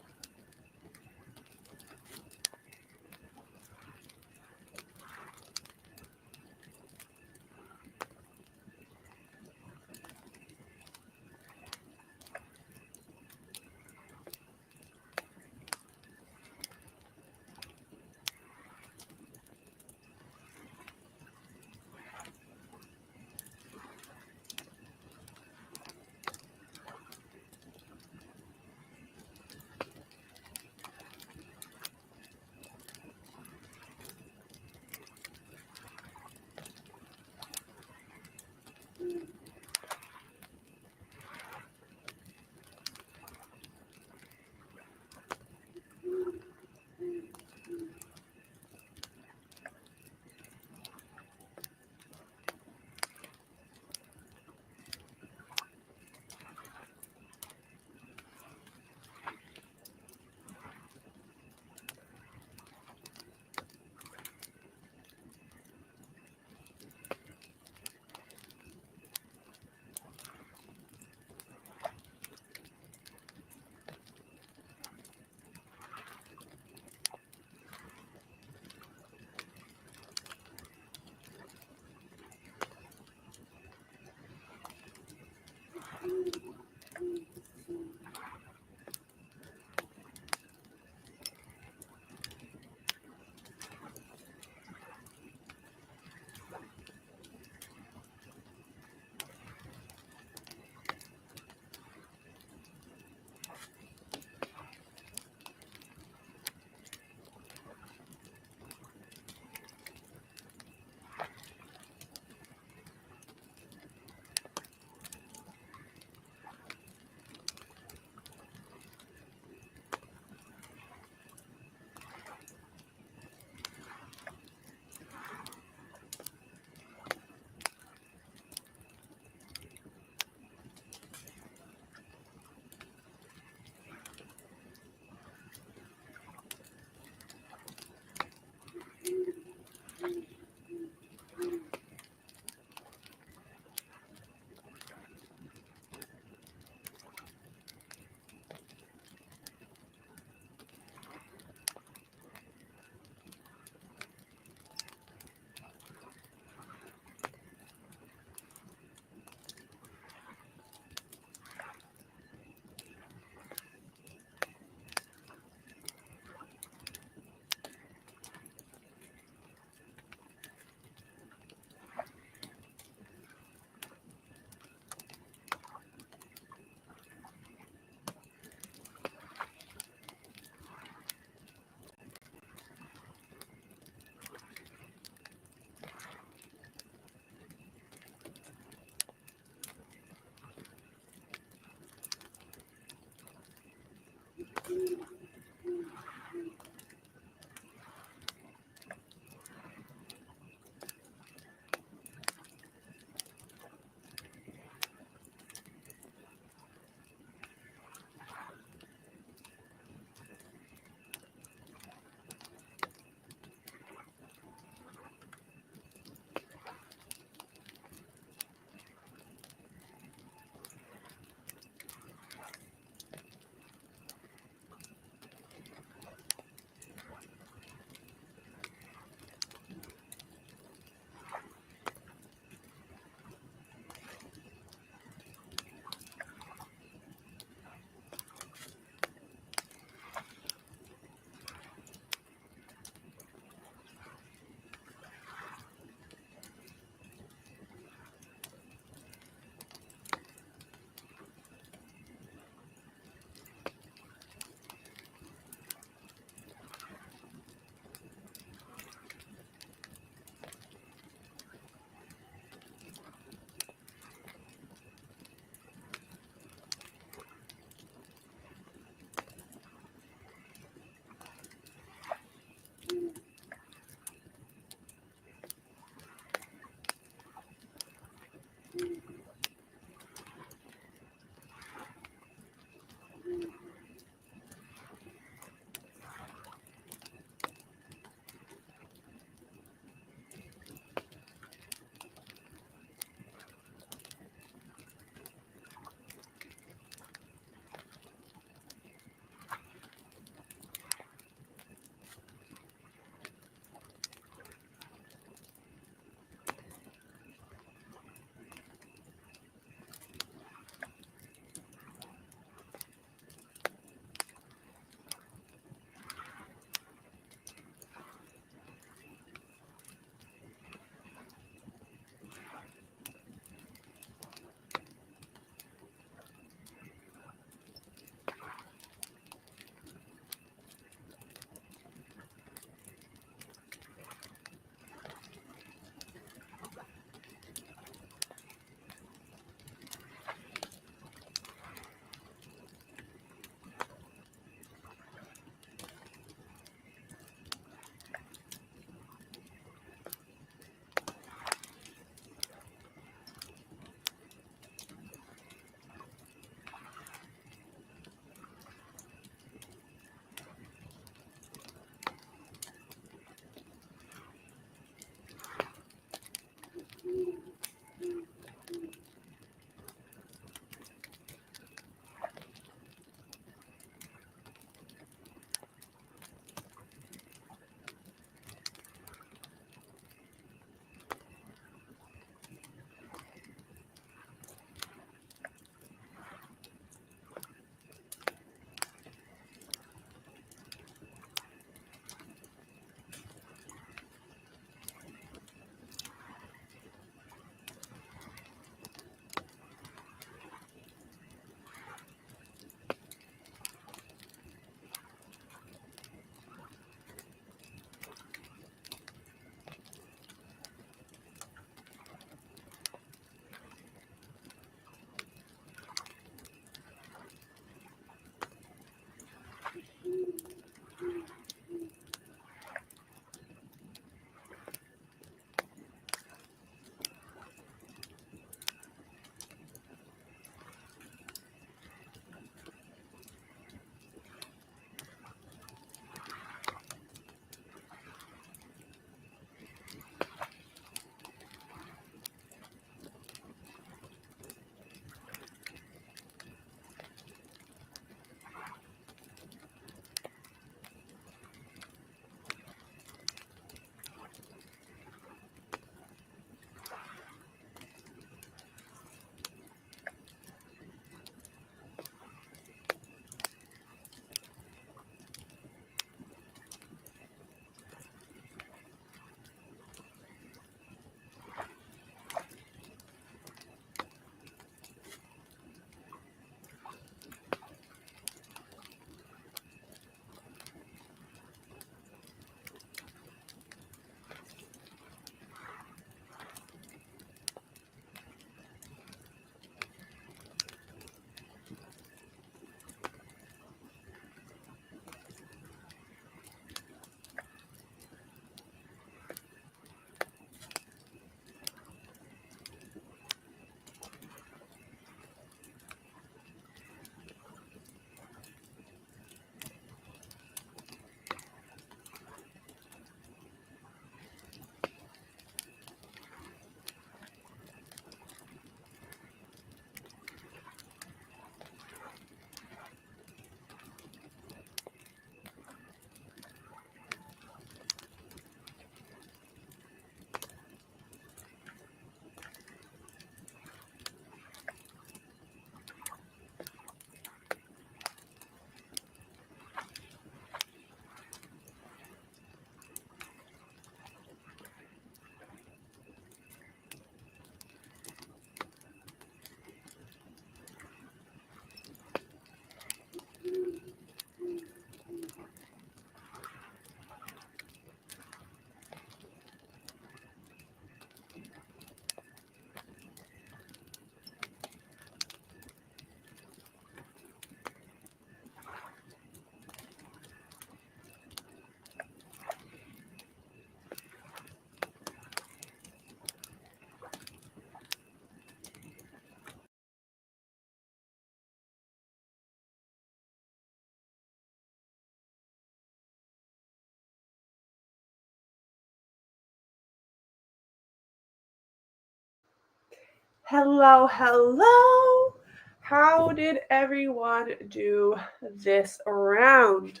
Hello, hello. How did everyone do this round?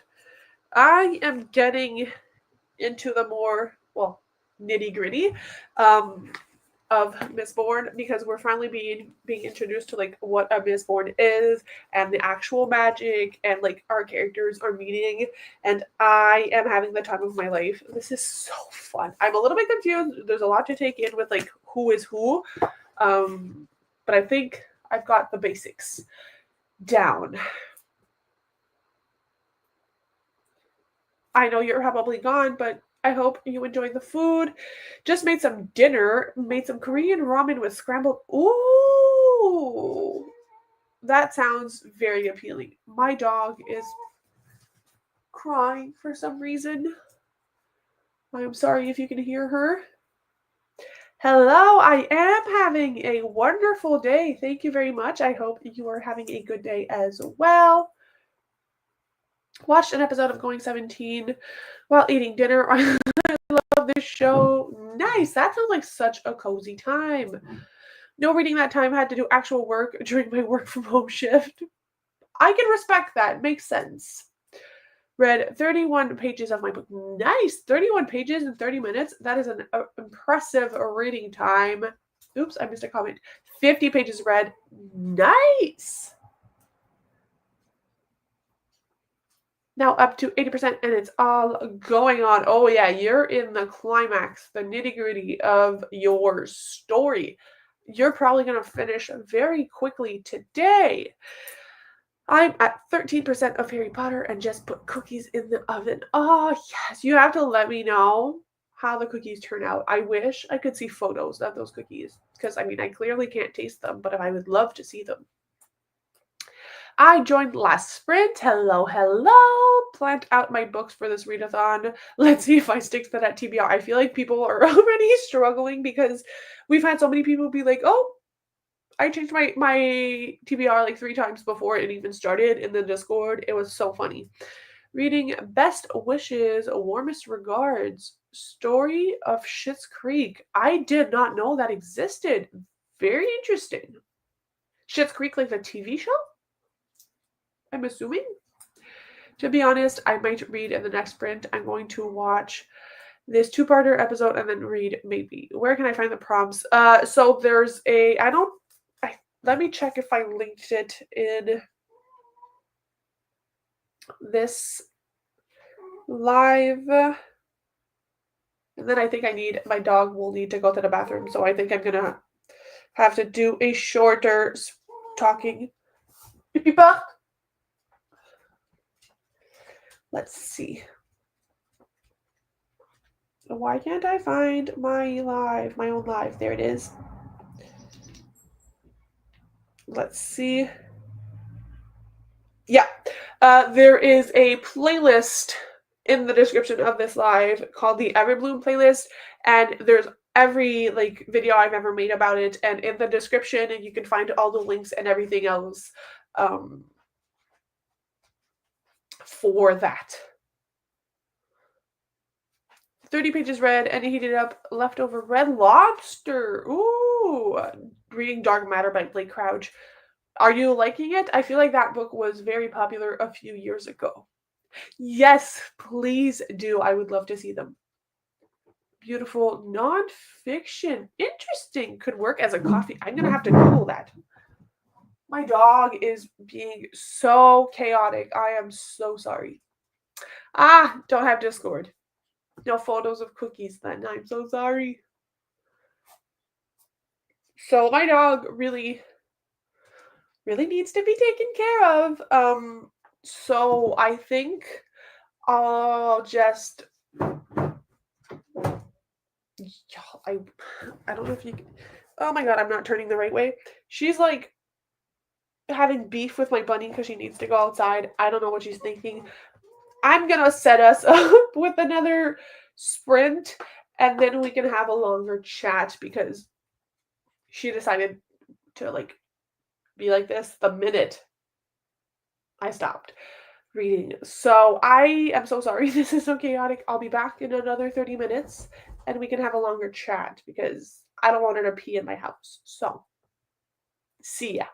I am getting into the more, well, nitty gritty um, of Mistborn because we're finally being introduced to like what a Mistborn is and the actual magic and like our characters are meeting, and I am having the time of my life. This is so fun. I'm a little bit confused. There's a lot to take in with like who is who, um, but I think I've got the basics down. I know you're probably gone, but I hope you enjoyed the food. Just made some dinner, made some Korean ramen with scrambled. Ooh, that sounds very appealing. My dog is crying for some reason. I'm sorry if you can hear her. Hello, I am having a wonderful day. Thank you very much. I hope you are having a good day as well. Watched an episode of Going 17 while eating dinner. I love this show. Nice. That sounds like such a cozy time. No reading that time. Had to do actual work during my work from home shift. I can respect that. Makes sense. Read 31 pages of my book. Nice. 31 pages in 30 minutes. That is an impressive reading time. Oops, I missed a comment. 50 pages read. Nice. Now up to 80% and it's all going on. Oh yeah, you're in the climax, the nitty-gritty of your story. You're probably going to finish very quickly today. I'm at 13% of Harry Potter and just put cookies in the oven. Oh yes, you have to let me know how the cookies turn out. I wish I could see photos of those cookies because I mean, I clearly can't taste them, but I would love to see them. I joined last sprint. Hello, hello. Planned out my books for this read-a-thon. Let's see if I stick to that TBR. I feel like people are already struggling because we've had so many people be like, oh, I changed my TBR like 3 times before it even started in the Discord. It was so funny. Reading Best Wishes, Warmest Regards, Story of Schitt's Creek. I did not know that existed. Very interesting. Schitt's Creek, like the TV show? I'm assuming. To be honest, I might read in the next sprint. I'm going to watch this 2-parter episode and then read maybe. Where can I find the prompts? So there's a let me check if I linked it in this live. And then I think my dog will need to go to the bathroom. So I think I'm gonna have to do a shorter talking. Let's see. Why can't I find my own live? There it is. Let's see. Yeah. There is a playlist in the description of this live called the Everbloom playlist, and there's every like video I've ever made about it, and in the description you can find all the links and everything else for that. 30 pages read and heated up leftover Red Lobster. Ooh, reading Dark Matter by Blake Crouch. Are you liking it? I feel like that book was very popular a few years ago. Yes, please do. I would love to see them. Beautiful nonfiction. Interesting. Could work as a coffee. I'm going to have to Google that. My dog is being so chaotic. I am so sorry. Don't have Discord. No photos of cookies then. I'm so sorry. So my dog really needs to be taken care of. So I think I'll just I don't know if you can, oh my god, I'm not turning the right way. She's like having beef with my bunny because she needs to go outside. I don't know what she's thinking. I'm gonna set us up with another sprint and then we can have a longer chat because she decided to like be like this the minute I stopped reading. So I am so sorry. This is so chaotic. I'll be back in another 30 minutes and we can have a longer chat because I don't want her to pee in my house. So See ya.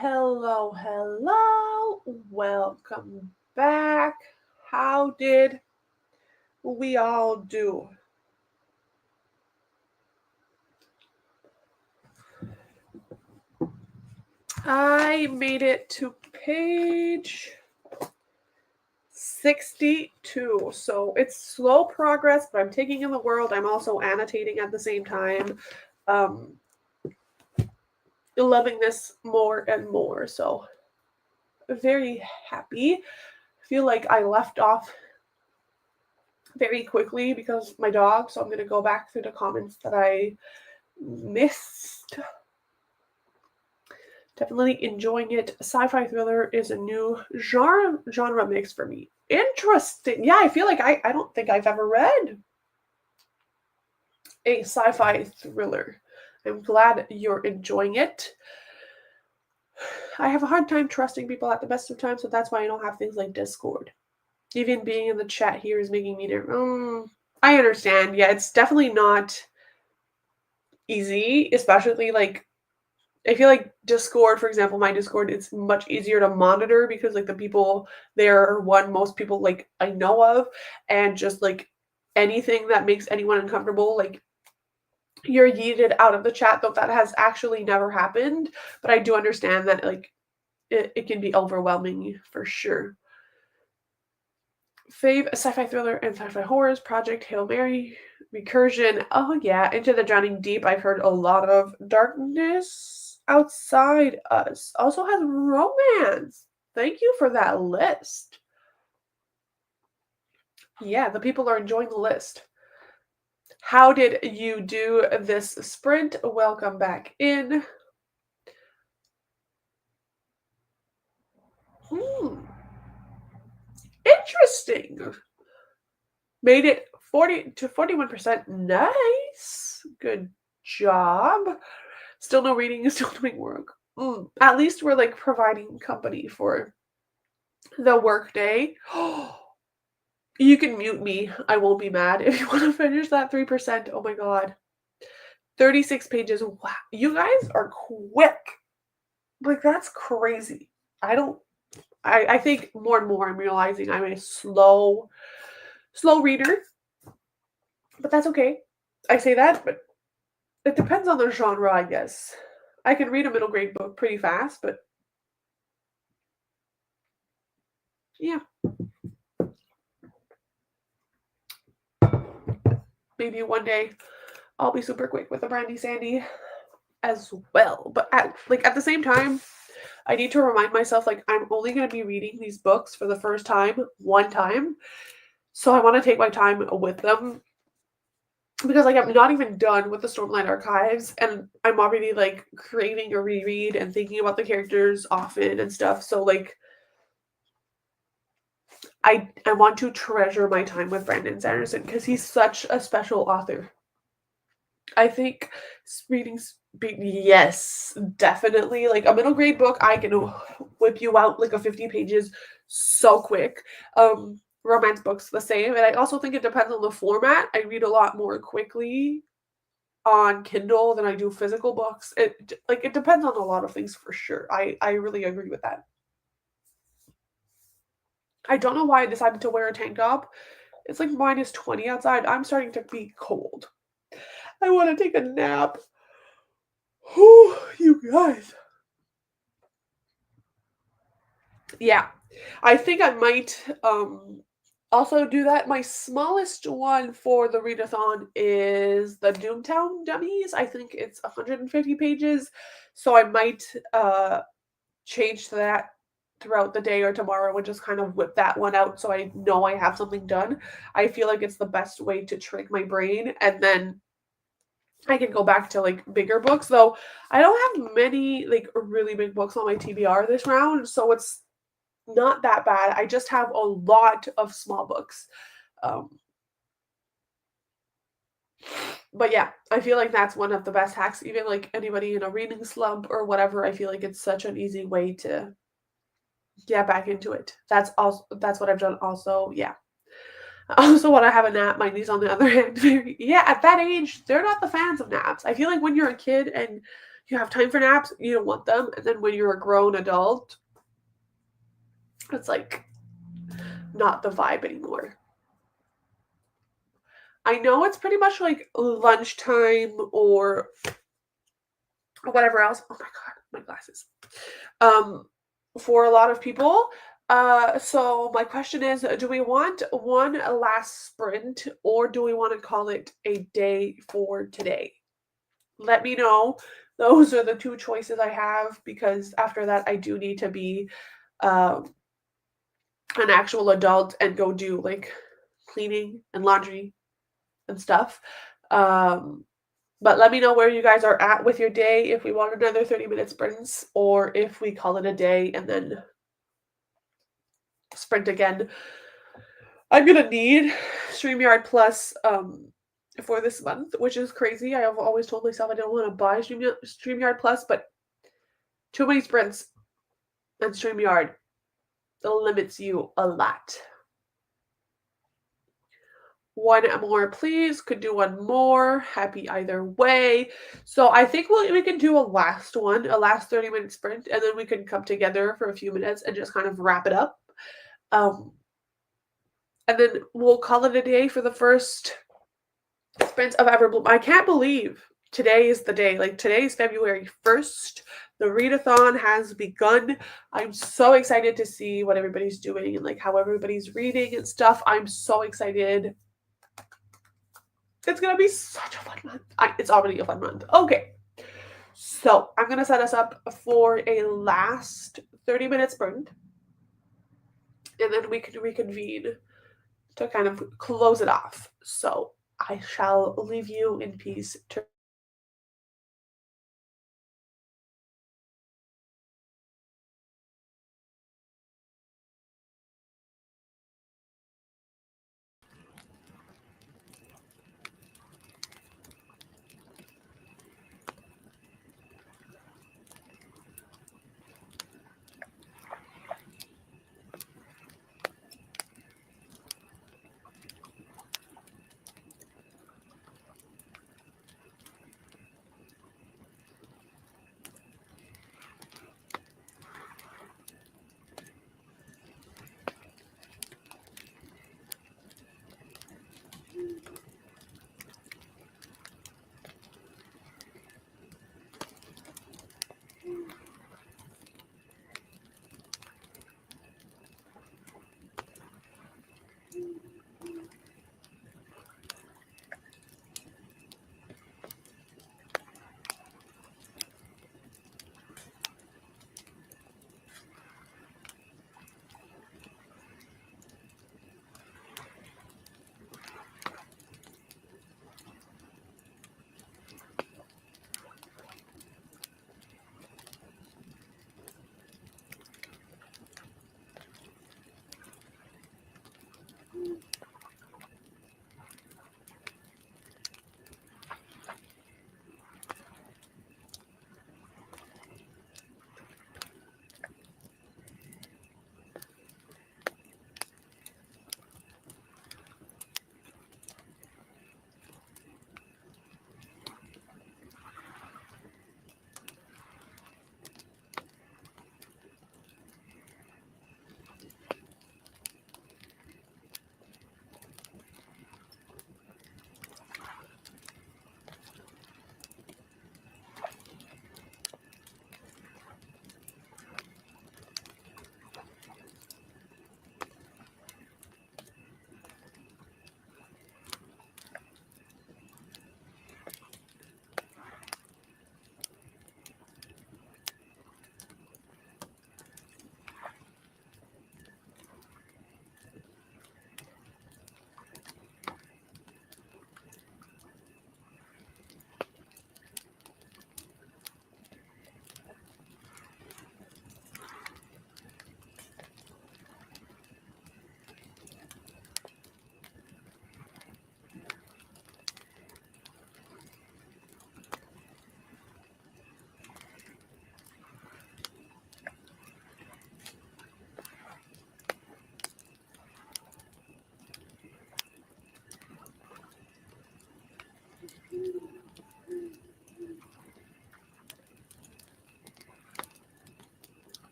Hello, hello. Welcome back. How did we all do? I made it to page 62. So it's slow progress, but I'm taking in the world. I'm also annotating at the same time. Um, Loving this more and more. So very happy. I feel like I left off very quickly because my dog. So I'm going to go back through the comments that I missed. Definitely enjoying it. Sci-fi thriller is a new genre mix for me. Interesting. Yeah, I feel like I don't think I've ever read a sci-fi thriller. I'm glad you're enjoying it. I have a hard time trusting people at the best of times, so that's why I don't have things like Discord. Even being in the chat here is making me nervous. I understand. Yeah, it's definitely not easy, especially like I feel like Discord, for example, my Discord, it's much easier to monitor because like the people there are most people like I know of, and just like anything that makes anyone uncomfortable, like you're yeeted out of the chat, though that has actually never happened. But I do understand that like it can be overwhelming for sure. Fave sci-fi thriller and sci-fi horrors, Project Hail Mary, Recursion. Oh yeah, Into the Drowning Deep. I've heard a lot of Darkness Outside Us. Also has romance. Thank you for that list. Yeah, the people are enjoying the list. How did you do this sprint? Welcome back in. Interesting. Made it 40 to 41%. Nice. Good job. Still no reading, still doing work. At least we're like providing company for the work day. You can mute me. I won't be mad if you want to finish that 3%. Oh my god. 36 pages. Wow. You guys are quick. Like that's crazy. I think more and more I'm realizing I'm a slow reader. But that's okay. I say that, but it depends on the genre, I guess. I can read a middle grade book pretty fast, but yeah. Maybe one day I'll be super quick with a Brandy Sandy as well. But at the same time, I need to remind myself like I'm only going to be reading these books for the first time one time. So I want to take my time with them because like I'm not even done with the Stormlight Archives and I'm already like craving a reread and thinking about the characters often and stuff. So like I want to treasure my time with Brandon Sanderson because he's such a special author. I think reading, yes, definitely. Like a middle grade book, I can whip you out like a 50 pages so quick. Romance books, the same. And I also think it depends on the format. I read a lot more quickly on Kindle than I do physical books. It depends on a lot of things for sure. I really agree with that. I don't know why I decided to wear a tank top. It's like minus 20 outside. I'm starting to be cold. I want to take a nap. Whew, you guys. Yeah, I think I might also do that. My smallest one for the read-a-thon is the Doomtown Dummies. I think it's 150 pages, so I might change that throughout the day or tomorrow and just kind of whip that one out so I know I have something done. I feel like it's the best way to trick my brain, and then I can go back to like bigger books, though I don't have many like really big books on my TBR this round, so it's not that bad. I just have a lot of small books. But yeah, I feel like that's one of the best hacks. Even like anybody in a reading slump or whatever, I feel like it's such an easy way to get back into it. That's what I've done also. Yeah. I also want to have a nap. My niece, on the other hand, yeah, at that age, they're not the fans of naps. I feel like when you're a kid and you have time for naps, you don't want them, and then when you're a grown adult, it's like not the vibe anymore. I know it's pretty much like lunchtime or whatever else. Oh my god, my glasses. Um, for a lot of people. So my question is, do we want one last sprint or do we want to call it a day for today? Let me know. Those are the two choices I have because after that I do need to be um, an actual adult and go do like cleaning and laundry and stuff. Um, but let me know where you guys are at with your day, if we want another 30-minute sprints or if we call it a day and then sprint again. I'm gonna need StreamYard Plus for this month, which is crazy. I have always told myself I don't want to buy StreamYard Plus, but too many sprints and StreamYard limits you a lot. One more, please. Could do one more. Happy either way. So I think we can do a last 30-minute sprint, and then we can come together for a few minutes and just kind of wrap it up. And then we'll call it a day for the first sprints of Everbloom. I can't believe today is the day. Like today is February 1st. The read-a-thon has begun. I'm so excited to see what everybody's doing and like how everybody's reading and stuff. I'm so excited. It's gonna be such a fun month. It's already a fun month. Okay. So I'm gonna set us up for a last 30-minute sprint. And then we can reconvene to kind of close it off. So I shall leave you in peace.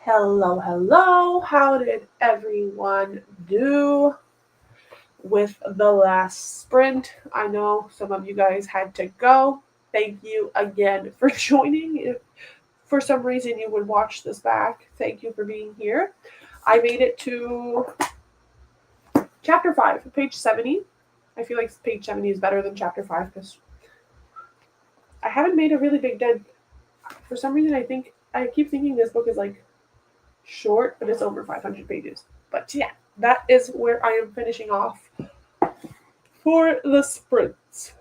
Hello, hello. How did everyone do with the last sprint? I know some of you guys had to go. Thank you again for joining. If for some reason you would watch this back, thank you for being here. I made it to chapter 5, page 70. I feel like page 70 is better than chapter 5 because I haven't made a really big dent. For some reason, I keep thinking this book is like short, but it's over 500 pages. But yeah, that is where I am finishing off for the sprints.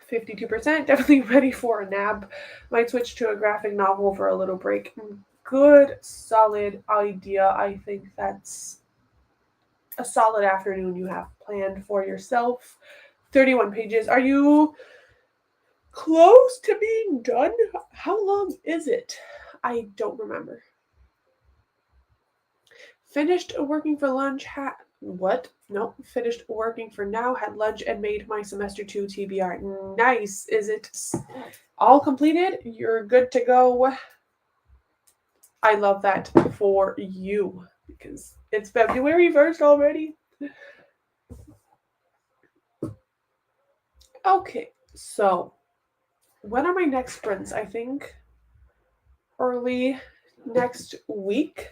%, definitely ready for a nap. Might switch to a graphic novel for a little break. Good, solid idea. I think that's a solid afternoon you have planned for yourself. 31 pages. Are you close to being done? How long is it? I don't remember. Finished working for lunch. What? No, finished working for now. Had lunch and made my semester 2 TBR. Nice. Is it all completed? You're good to go. I love that for you because it's February 1st already. Okay, so when are my next sprints? I think early next week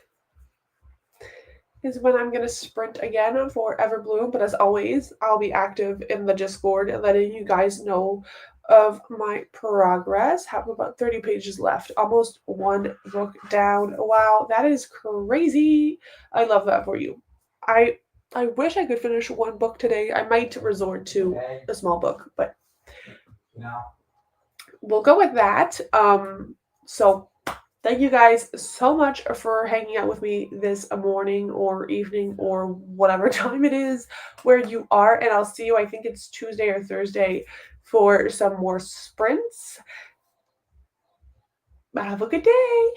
is when I'm going to sprint again for Everbloom. But as always, I'll be active in the Discord and letting you guys know of my progress. Have about 30 pages left, almost one book down. Wow, that is crazy. I love that for you. I wish I could finish one book today. I might resort to a small book, but we'll go with that. So thank you guys so much for hanging out with me this morning or evening or whatever time it is where you are. And I'll see you, I think it's Tuesday or Thursday, for some more sprints. Have a good day.